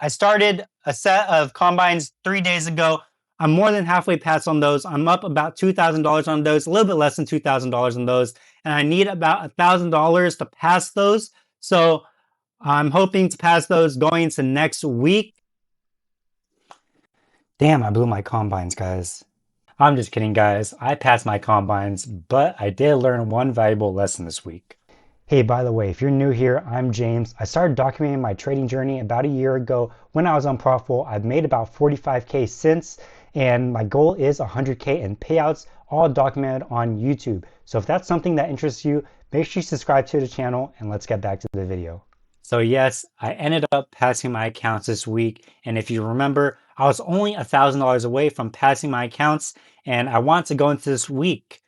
I started a set of combines 3 days ago. I'm more than halfway past on those. I'm up about $2,000 on those, a little bit less than $2,000 on those, and I need about $1,000 to pass those. So I'm hoping to pass those going into next week. Damn, I blew my combines, guys. I'm just kidding, guys. I passed my combines, but I did learn one valuable lesson this week. Hey, by the way, if you're new here, I'm James. I started documenting my trading journey about a year ago when I was unprofitable. I've made about 45K since, and my goal is 100K in payouts, all documented on YouTube. So if that's something that interests you, make sure you subscribe to the channel, and let's get back to the video. So yes, I ended up passing my accounts this week, and if you remember, I was only $1,000 away from passing my accounts, and I want to go into this week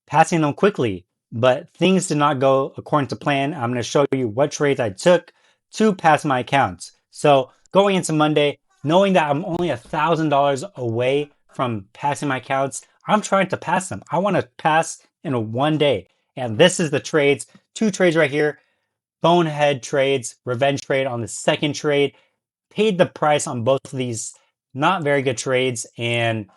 passing them quickly, but things did not go according to plan. I'm going to show you what trades I took to pass my accounts. So going into Monday, knowing that I'm only $1,000 away from passing my accounts, I'm trying to pass them. I want to pass in one day. And this is the trades, two trades right here. Bonehead trades, revenge trade on the second trade. Paid the price on both of these not very good trades and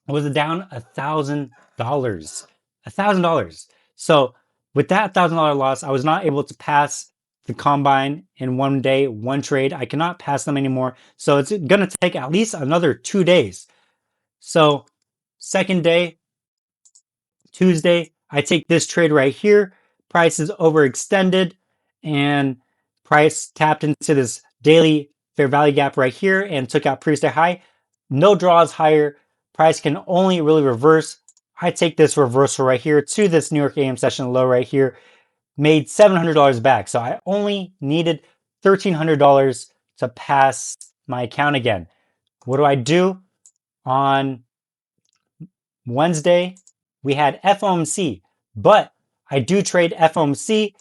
was down $1,000. $1,000. So with that $1,000 loss, I was not able to pass the combine in one day, one trade. I cannot pass them anymore. So it's going to take at least another 2 days. So second day, Tuesday, I take this trade right here. Price is overextended and price tapped into this daily fair value gap right here and took out previous day high. No draws higher. Price can only really reverse. I take this reversal right here to this New York AM session low right here. Made $700 back. So I only needed $1,300 to pass my account again. What do I do? On Wednesday, we had FOMC, but I do trade FOMC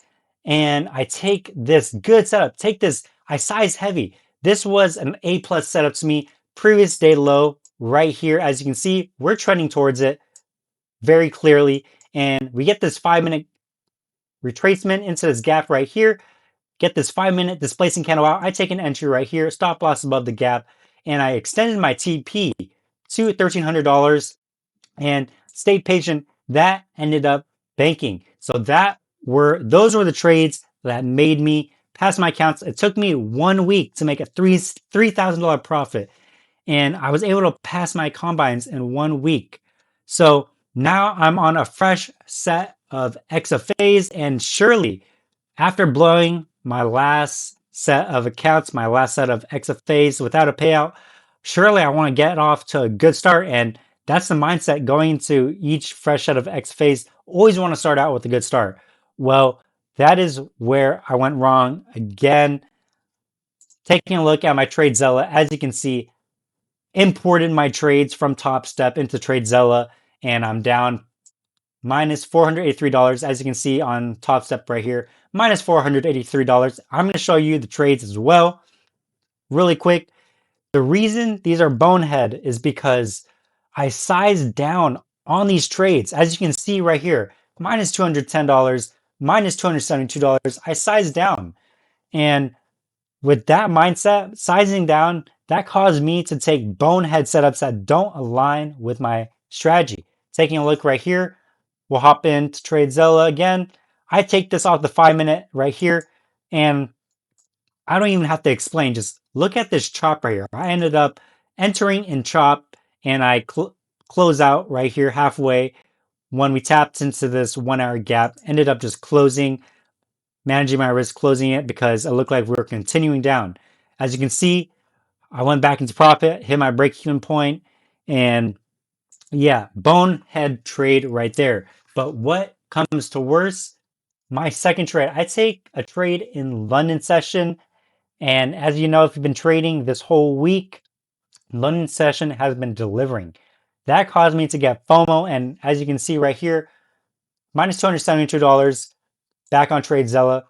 and I take this good setup. Take this, I size heavy. This was an A plus setup to me. Previous day low right here. As you can see, we're trending towards it very clearly. And we get this 5-minute retracement into this gap right here. Get this 5-minute displacing candle out. I take an entry right here, stop loss above the gap, and I extended my TP to $1,300 and stayed patient. That ended up banking. So those were the trades that made me pass my accounts. It took me 1 week to make a $3,000 profit, and I was able to pass my combines in 1 week. So now I'm on a fresh set of XFAs, and surely after blowing my last set of accounts, my last set of XFAs without a payout, surely I want to get off to a good start. And that's the mindset going into each fresh set of XFAs. Always want to start out with a good start. Well, that is where I went wrong again. Taking a look at my TradeZella, as you can see, imported my trades from Top Step into TradeZella, and I'm down minus $483, as you can see on Top Step right here, minus $483. I'm going to show you the trades as well really quick. The reason these are Bonehead is because I sized down on these trades. As you can see right here, minus $210, minus $272. I sized down. And with that mindset, sizing down, that caused me to take Bonehead setups that don't align with my strategy. Taking a look right here, we'll hop into TradeZella again. I take this off the 5-minute right here, and I don't even have to explain. Just look at this chop right here. I ended up entering in chop, and I close out right here halfway. When we tapped into this 1 hour gap, ended up just closing, managing my risk, closing it because it looked like we were continuing down. As you can see, I went back into profit, hit my break-even point, and yeah, Bonehead trade right there. But what comes to worse? My second trade, I take a trade in London session. And as you know, if you've been trading this whole week, London session has been delivering. That caused me to get FOMO. And as you can see right here, minus $272 back on TradeZella.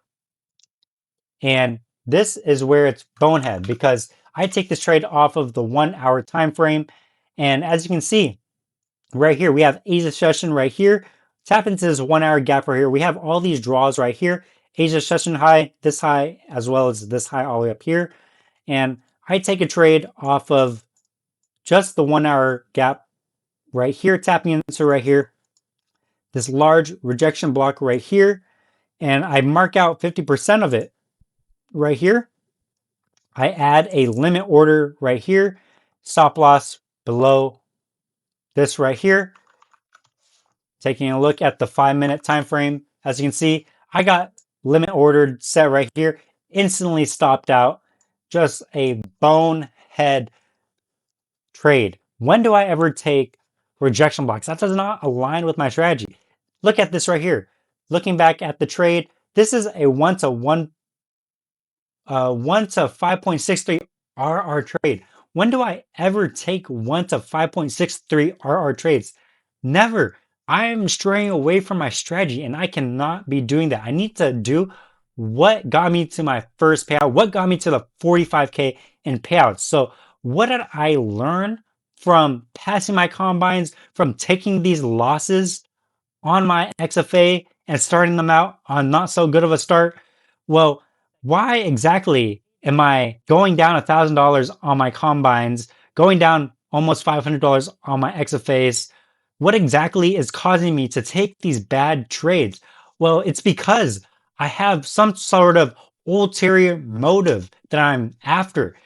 And this is where it's Bonehead because I take this trade off of the 1 hour time frame. And as you can see right here, we have Asia session right here. Tap into this 1 hour gap right here. We have all these draws right here. Asia session high, this high, as well as this high all the way up here. And I take a trade off of just the 1 hour gap right here, tapping into right here, this large rejection block right here, and I mark out 50% of it right here. I add a limit order right here, stop loss below this right here. Taking a look at the 5 minute time frame, as you can see, I got limit ordered set right here, instantly stopped out. Just a bonehead trade. When do I ever take rejection blocks? That does not align with my strategy. Look at this right here. Looking back at the trade, this is a 1 to 5.63 RR trade. When do I ever take 1 to 5.63 RR trades? Never. I am straying away from my strategy and I cannot be doing that. I need to do what got me to my first payout, what got me to the 45K in payouts. So what did I learn from passing my combines, from taking these losses on my XFA and starting them out on not so good of a start? Well, why exactly am I going down $1,000 on my combines, going down almost $500 on my XFAs? What exactly is causing me to take these bad trades? Well, it's because I have some sort of ulterior motive that I'm after.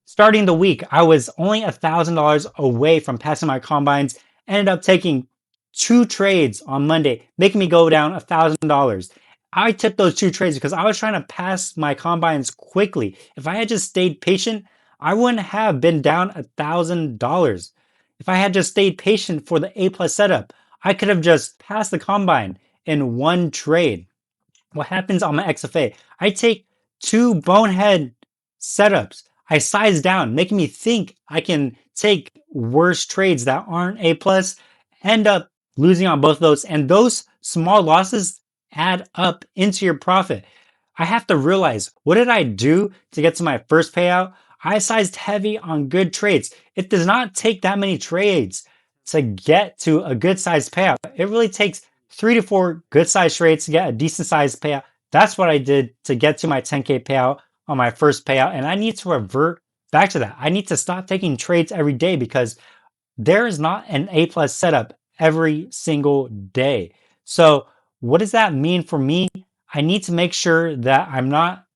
Starting the week, I was only $1,000 away from passing my combines. Ended up taking 2 trades on Monday, making me go down $1,000. I took those 2 trades because I was trying to pass my combines quickly. If I had just stayed patient, I wouldn't have been down $1,000. If I had just stayed patient for the A plus setup, I could have just passed the combine in 1 trade. What happens on my XFA? I take 2 bonehead setups. I size down, making me think I can take worse trades that aren't A plus, end up losing on both of those. And those small losses add up into your profit. I have to realize, what did I do to get to my first payout? I sized heavy on good trades. It does not take that many trades to get to a good sized payout. It really takes 3 to 4 good sized trades to get a decent sized payout. That's what I did to get to my 10K payout on my first payout. And I need to revert back to that. I need to stop taking trades every day because there is not an A plus setup every single day. So what does that mean for me? I need to make sure that I'm not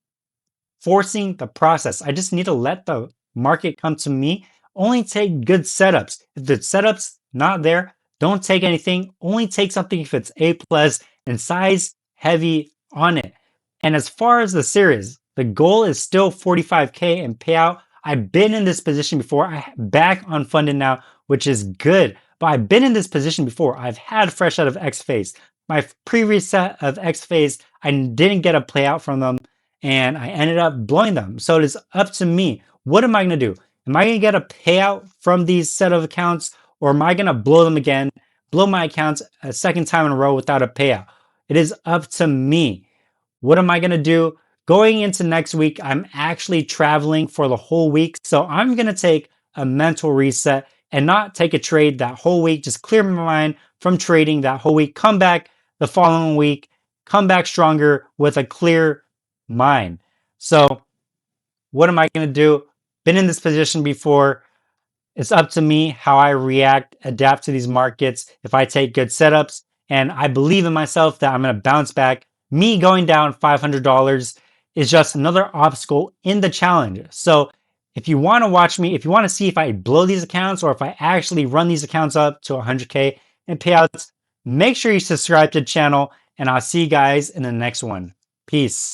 forcing the process. I just need to let the market come to me. Only take good setups. If the setup's not there, don't take anything. Only take something if it's A plus and size heavy on it. And as far as the series, the goal is still 45K and payout. I've been in this position before. I'm back unfunded now, which is good. But I've been in this position before. I've had fresh out of X phase. My previous set of X phase, I didn't get a payout from them and I ended up blowing them. So it is up to me. What am I going to do? Am I going to get a payout from these set of accounts, or am I going to blow them again, blow my accounts a second time in a row without a payout? It is up to me. What am I going to do? Going into next week, I'm actually traveling for the whole week. So I'm going to take a mental reset and not take a trade that whole week. Just clear my mind from trading that whole week. Come back the following week. Come back stronger with a clear mind. So what am I going to do? Been in this position before. It's up to me how I react, adapt to these markets. If I take good setups and I believe in myself that I'm going to bounce back, me going down $500 is just another obstacle in the challenge. So if you want to watch me, if you want to see if I blow these accounts or if I actually run these accounts up to 100K in payouts, make sure you subscribe to the channel and I'll see you guys in the next one. Peace.